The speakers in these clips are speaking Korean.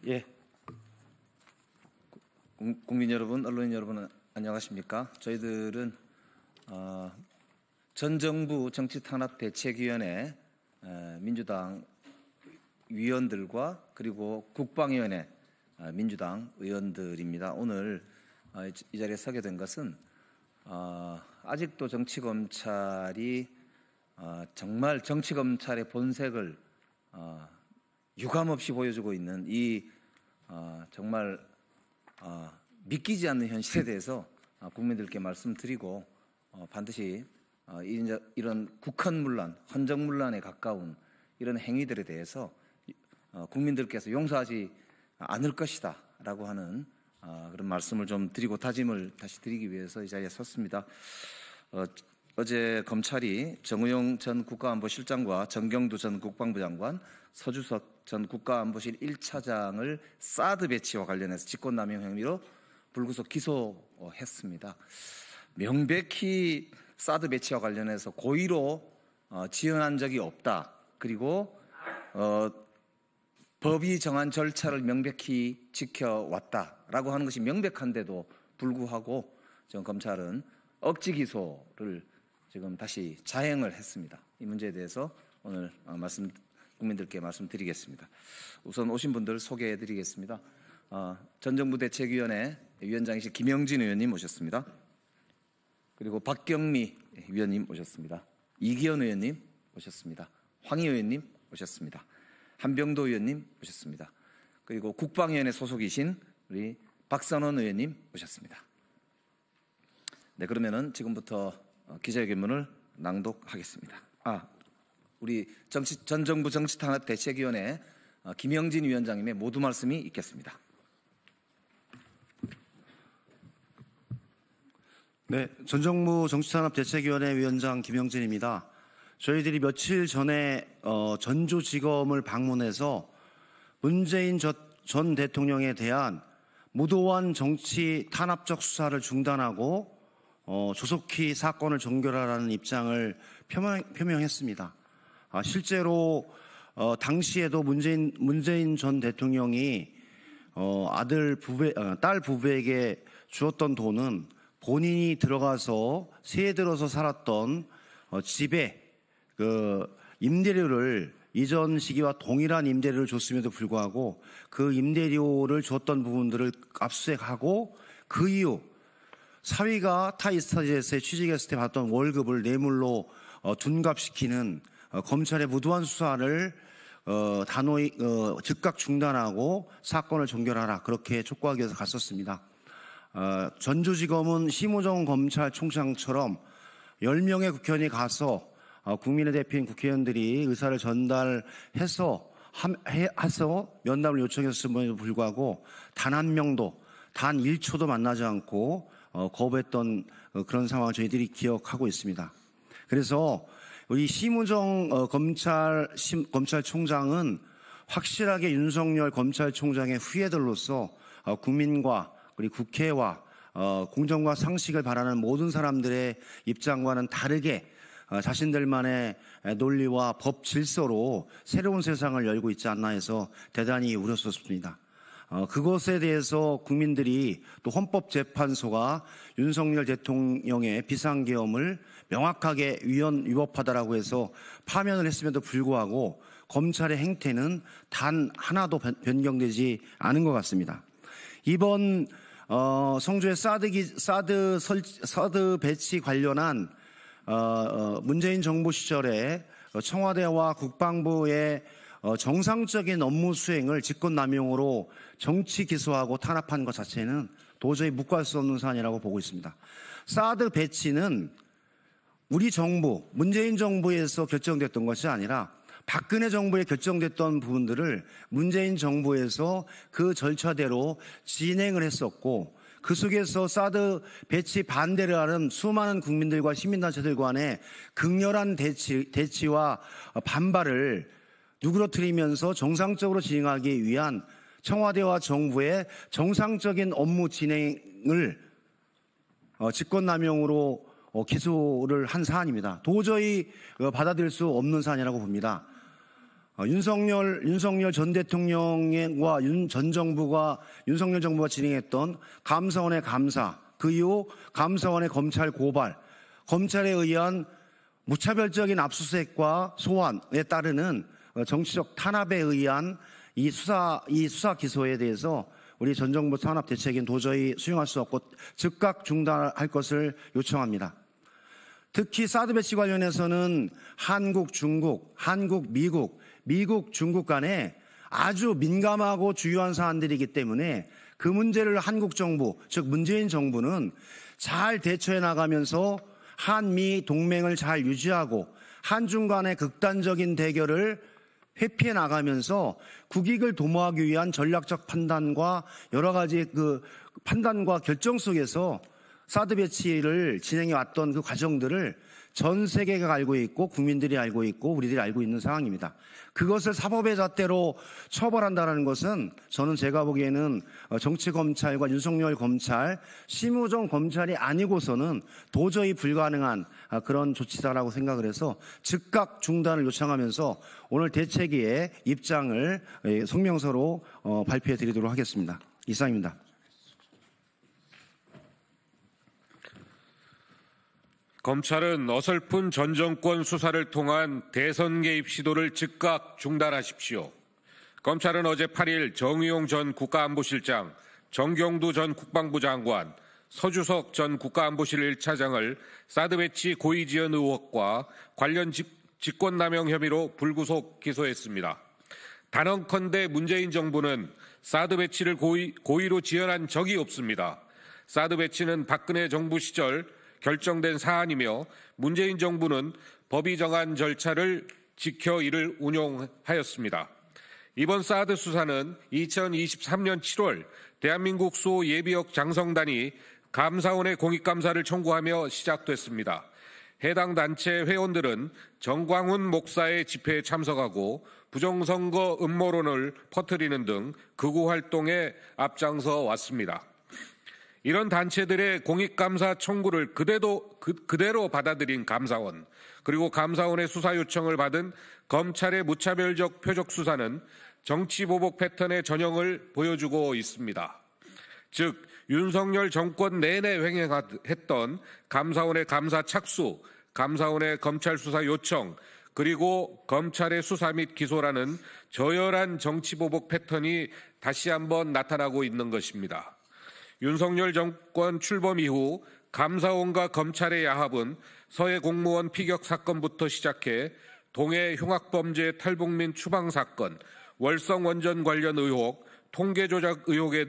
예, 국민 여러분, 언론인 여러분 안녕하십니까? 저희들은 전 정부 정치탄압대책위원회 민주당 위원들과 그리고 국방위원회 민주당 의원들입니다. 오늘 이 자리에 서게 된 것은 아직도 정치검찰이 정말 정치검찰의 본색을 유감없이 보여주고 있는 이 정말 믿기지 않는 현실에 대해서 국민들께 말씀드리고 반드시 이런 국헌문란, 헌정문란에 가까운 이런 행위들에 대해서 국민들께서 용서하지 않을 것이다 라고 하는 그런 말씀을 좀 드리고 다짐을 다시 드리기 위해서 이 자리에 섰습니다. 어제 검찰이 정우영 전 국가안보실장과 정경두 전 국방부 장관, 서주석 전 국가안보실 1차장을 사드 배치와 관련해서 직권남용 혐의로 불구속 기소했습니다. 명백히 사드 배치와 관련해서 고의로 지원한 적이 없다. 그리고 법이 정한 절차를 명백히 지켜왔다라고 하는 것이 명백한데도 불구하고 지금 검찰은 억지 기소를 지금 다시 자행을 했습니다. 이 문제에 대해서 오늘 국민들께 말씀드리겠습니다. 우선 오신 분들 소개해드리겠습니다. 전정부대책위원회 위원장이신 김영진 의원님 오셨습니다. 그리고 박경미 위원님 오셨습니다. 이기현 의원님 오셨습니다. 황희 의원님 오셨습니다. 한병도 의원님 오셨습니다. 그리고 국방위원회 소속이신 우리 박선원 의원님 오셨습니다. 네, 그러면은 지금부터 기자회견문을 낭독하겠습니다. 우리 전 정부 정치탄압대책위원회 김영진 위원장님의 모두 말씀이 있겠습니다. 네, 전 정부 정치탄압대책위원회 위원장 김영진입니다. 저희들이 며칠 전에 전주지검을 방문해서 문재인 전 대통령에 대한 무도한 정치 탄압적 수사를 중단하고 조속히 사건을 종결하라는 입장을 표명했습니다. 실제로 당시에도 문재인 전 대통령이 딸 부부에게 주었던 돈은 본인이 들어가서 새해 들어서 살았던 집에 임대료를 이전 시기와 동일한 임대료를 줬음에도 불구하고 그 임대료를 줬던 부분들을 압수수색하고 그 이후 사위가 타이스타jet에 취직했을 때 받던 월급을 뇌물로 둔갑시키는 검찰의 무도한 수사를 단호히 즉각 중단하고 사건을 종결하라 그렇게 촉구하기 위해서 갔었습니다. 전주지검은 심우정 검찰총장처럼 10명의 국회의원이 가서 국민의 대표인 국회의원들이 의사를 전달해서 면담을 요청했음에도 불구하고 단 한 명도 단 1초도 만나지 않고 거부했던 그런 상황을 저희들이 기억하고 있습니다. 그래서 우리 심우정 검찰총장은 확실하게 윤석열 검찰총장의 후예들로서 국민과 그리고 국회와 공정과 상식을 바라는 모든 사람들의 입장과는 다르게 자신들만의 논리와 법 질서로 새로운 세상을 열고 있지 않나 해서 대단히 우려스럽습니다. 그것에 대해서 국민들이 또 헌법재판소가 윤석열 대통령의 비상계엄을 명확하게 위법하다라고 해서 파면을 했음에도 불구하고 검찰의 행태는 단 하나도 변경되지 않은 것 같습니다. 이번 성주의 사드 배치 관련한 문재인 정부 시절에 청와대와 국방부의 정상적인 업무 수행을 직권남용으로 정치 기소하고 탄압한 것 자체는 도저히 묵과할 수 없는 사안이라고 보고 있습니다. 사드 배치는 우리 정부, 문재인 정부에서 결정됐던 것이 아니라 박근혜 정부에 결정됐던 부분들을 문재인 정부에서 그 절차대로 진행을 했었고 그 속에서 사드 배치 반대를 하는 수많은 국민들과 시민단체들 간의 극렬한 대치와 반발을 누그러뜨리면서 정상적으로 진행하기 위한 청와대와 정부의 정상적인 업무 진행을 직권남용으로 기소를 한 사안입니다. 도저히 받아들일 수 없는 사안이라고 봅니다. 윤석열 전 대통령과 전 정부가 윤석열 정부가 진행했던 감사원의 감사, 그 이후 감사원의 검찰 고발, 검찰에 의한 무차별적인 압수수색과 소환에 따르는 정치적 탄압에 의한 이 수사 기소에 대해서 우리 전 정부 탄압 대책은 도저히 수용할 수 없고 즉각 중단할 것을 요청합니다. 특히 사드 배치 관련해서는 한국, 중국, 한국, 미국, 중국 간에 아주 민감하고 주요한 사안들이기 때문에 그 문제를 한국 정부, 즉 문재인 정부는 잘 대처해 나가면서 한미 동맹을 잘 유지하고 한중 간의 극단적인 대결을 회피해 나가면서 국익을 도모하기 위한 전략적 판단과 여러 가지 그 판단과 결정 속에서 사드 배치를 진행해 왔던 그 과정들을 전 세계가 알고 있고 국민들이 알고 있고 우리들이 알고 있는 상황입니다. 그것을 사법의 잣대로 처벌한다는 것은 저는 제가 보기에는 정치검찰과 윤석열 검찰, 심우정 검찰이 아니고서는 도저히 불가능한 그런 조치다라고 생각을 해서 즉각 중단을 요청하면서 오늘 대책위의 입장을 성명서로 발표해 드리도록 하겠습니다. 이상입니다. 검찰은 어설픈 전 정권 수사를 통한 대선 개입 시도를 즉각 중단하십시오. 검찰은 어제 8일 정의용 전 국가안보실장, 정경두 전 국방부 장관, 서주석 전 국가안보실 1차장을 사드 배치 고의 지연 의혹과 관련 직권남용 혐의로 불구속 기소했습니다. 단언컨대 문재인 정부는 사드 배치를 고의로 지연한 적이 없습니다. 사드 배치는 박근혜 정부 시절 결정된 사안이며 문재인 정부는 법이 정한 절차를 지켜 이를 운용하였습니다. 이번 사드 수사는 2023년 7월 대한민국 수호 예비역 장성단이 감사원에 공익감사를 청구하며 시작됐습니다. 해당 단체 회원들은 정광훈 목사의 집회에 참석하고 부정선거 음모론을 퍼뜨리는 등 극우 활동에 앞장서 왔습니다. 이런 단체들의 공익감사 청구를 그대로 받아들인 감사원, 그리고 감사원의 수사 요청을 받은 검찰의 무차별적 표적 수사는 정치보복 패턴의 전형을 보여주고 있습니다. 즉, 윤석열 정권 내내 횡행했던 감사원의 감사 착수, 감사원의 검찰 수사 요청, 그리고 검찰의 수사 및 기소라는 저열한 정치보복 패턴이 다시 한번 나타나고 있는 것입니다. 윤석열 정권 출범 이후 감사원과 검찰의 야합은 서해 공무원 피격 사건부터 시작해 동해 흉악범죄 탈북민 추방 사건, 월성 원전 관련 의혹, 통계 조작 의혹에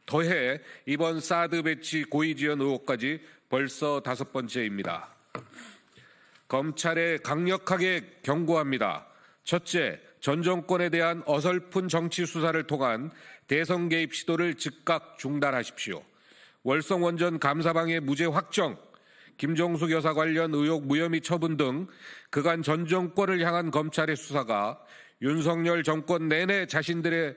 더해 이번 사드 배치 고의 지연 의혹까지 벌써 5번째입니다. 검찰에 강력하게 경고합니다. 첫째, 전 정권에 대한 어설픈 정치 수사를 통한 대선 개입 시도를 즉각 중단하십시오. 월성 원전 감사방해 무죄 확정, 김정숙 여사 관련 의혹 무혐의 처분 등 그간 전 정권을 향한 검찰의 수사가 윤석열 정권 내내 자신들의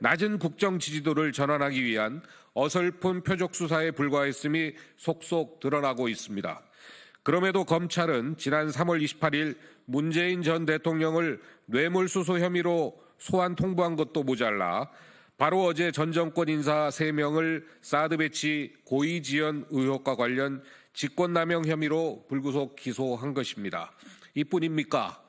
낮은 국정 지지도를 전환하기 위한 어설픈 표적 수사에 불과했음이 속속 드러나고 있습니다. 그럼에도 검찰은 지난 3월 28일 문재인 전 대통령을 뇌물수수 혐의로 소환 통보한 것도 모자라 바로 어제 전 정권 인사 3명을 사드 배치 고의 지연 의혹과 관련 직권남용 혐의로 불구속 기소한 것입니다. 이뿐입니까?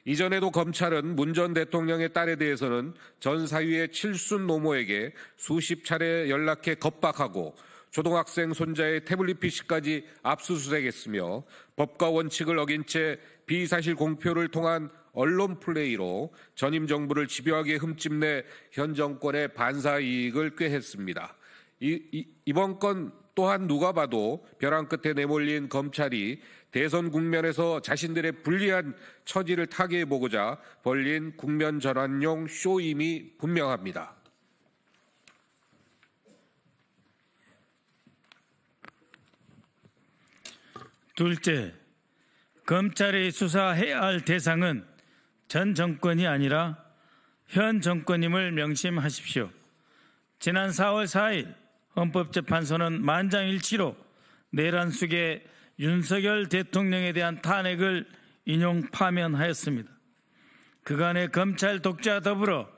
이전에도 검찰은 문 전 대통령의 딸에 대해서는 전 사위의 칠순 노모에게 수십 차례 연락해 겁박하고 초등학생 손자의 태블릿 PC까지 압수수색했으며 법과 원칙을 어긴 채 비사실 공표를 통한 언론 플레이로 전임 정부를 집요하게 흠집내 현 정권의 반사 이익을 꾀했습니다. 이번 건 또한 누가 봐도 벼랑 끝에 내몰린 검찰이 대선 국면에서 자신들의 불리한 처지를 타개해보고자 벌린 국면 전환용 쇼임이 분명합니다. 둘째, 검찰이 수사해야 할 대상은 전 정권이 아니라 현 정권임을 명심하십시오. 지난 4월 4일 헌법재판소는 만장일치로 내란 속에 윤석열 대통령에 대한 탄핵을 인용 파면하였습니다. 그간의 검찰 독재와 더불어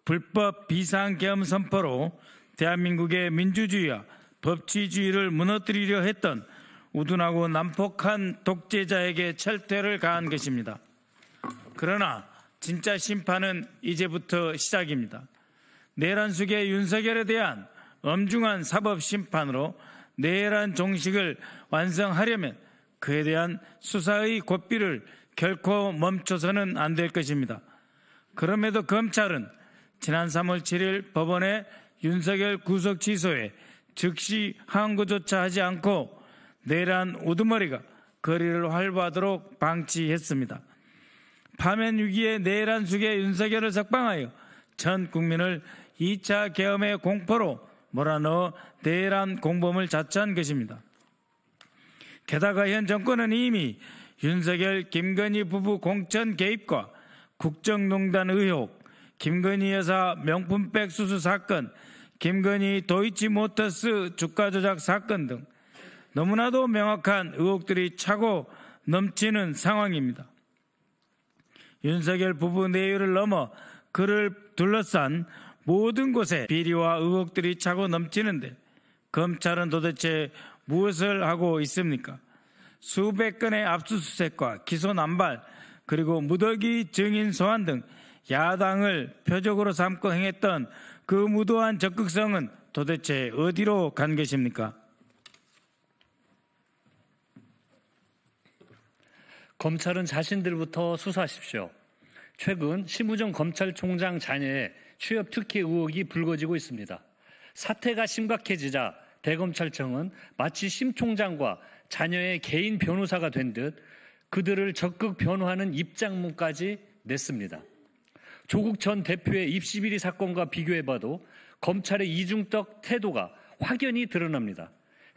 불법 비상계엄 선포로 대한민국의 민주주의와 법치주의를 무너뜨리려 했던 우둔하고 난폭한 독재자에게 철퇴를 가한 것입니다. 그러나 진짜 심판은 이제부터 시작입니다. 내란숙의 윤석열에 대한 엄중한 사법심판으로 내란 종식을 완성하려면 그에 대한 수사의 고삐를 결코 멈춰서는 안 될 것입니다. 그럼에도 검찰은 지난 3월 7일 법원의 윤석열 구속 취소에 즉시 항고조차 하지 않고 내란 우두머리가 거리를 활보하도록 방치했습니다. 파면 위기의 내란 숙의 윤석열을 석방하여 전 국민을 2차 계엄의 공포로 몰아넣어 내란 공범을 자처한 것입니다. 게다가 현 정권은 이미 윤석열, 김건희 부부 공천 개입과 국정농단 의혹, 김건희 여사 명품백 수수 사건, 김건희 도이치모터스 주가 조작 사건 등 너무나도 명확한 의혹들이 차고 넘치는 상황입니다. 윤석열 부부 내유를 넘어 그를 둘러싼 모든 곳에 비리와 의혹들이 차고 넘치는데 검찰은 도대체 무엇을 하고 있습니까? 수백 건의 압수수색과 기소 남발 그리고 무더기 증인 소환 등 야당을 표적으로 삼고 행했던 그 무도한 적극성은 도대체 어디로 간 것입니까? 검찰은 자신들부터 수사하십시오. 최근 심우정 검찰총장 자녀의 취업 특혜 의혹이 불거지고 있습니다. 사태가 심각해지자 대검찰청은 마치 심 총장과 자녀의 개인 변호사가 된 듯 그들을 적극 변호하는 입장문까지 냈습니다. 조국 전 대표의 입시비리 사건과 비교해봐도 검찰의 이중적 태도가 확연히 드러납니다.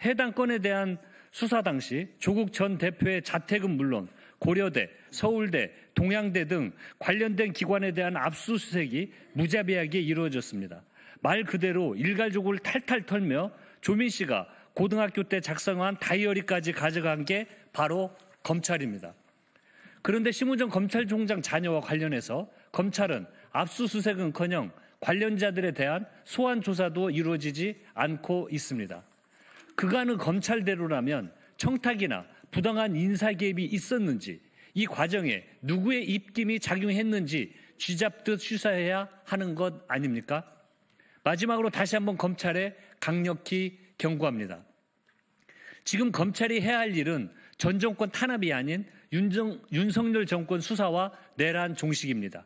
해당 건에 대한 수사 당시 조국 전 대표의 자택은 물론 고려대, 서울대, 동양대 등 관련된 기관에 대한 압수수색이 무자비하게 이루어졌습니다. 말 그대로 일가족을 탈탈 털며 조민 씨가 고등학교 때 작성한 다이어리까지 가져간 게 바로 검찰입니다. 그런데 심우정 검찰총장 자녀와 관련해서 검찰은 압수수색은커녕 관련자들에 대한 소환 조사도 이루어지지 않고 있습니다. 그간의 검찰대로라면 청탁이나 부당한 인사 개입이 있었는지 이 과정에 누구의 입김이 작용했는지 쥐잡듯 수사해야 하는 것 아닙니까? 마지막으로 다시 한번 검찰에 강력히 경고합니다. 지금 검찰이 해야 할 일은 전 정권 탄압이 아닌 윤석열 정권 수사와 내란 종식입니다.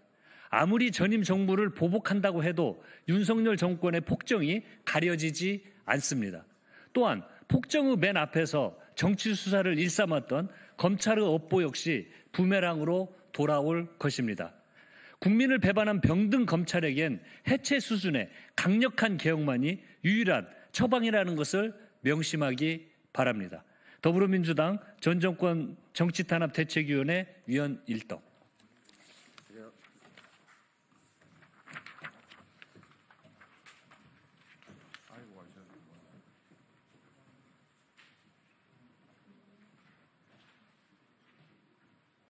아무리 전임 정부를 보복한다고 해도 윤석열 정권의 폭정이 가려지지 않습니다. 또한 폭정의 맨 앞에서 정치 수사를 일삼았던 검찰의 업보 역시 부메랑으로 돌아올 것입니다. 국민을 배반한 병든 검찰에겐 해체 수준의 강력한 개혁만이 유일한 처방이라는 것을 명심하기 바랍니다. 더불어민주당 전 정권 정치탄압대책위원회 위원 일덕.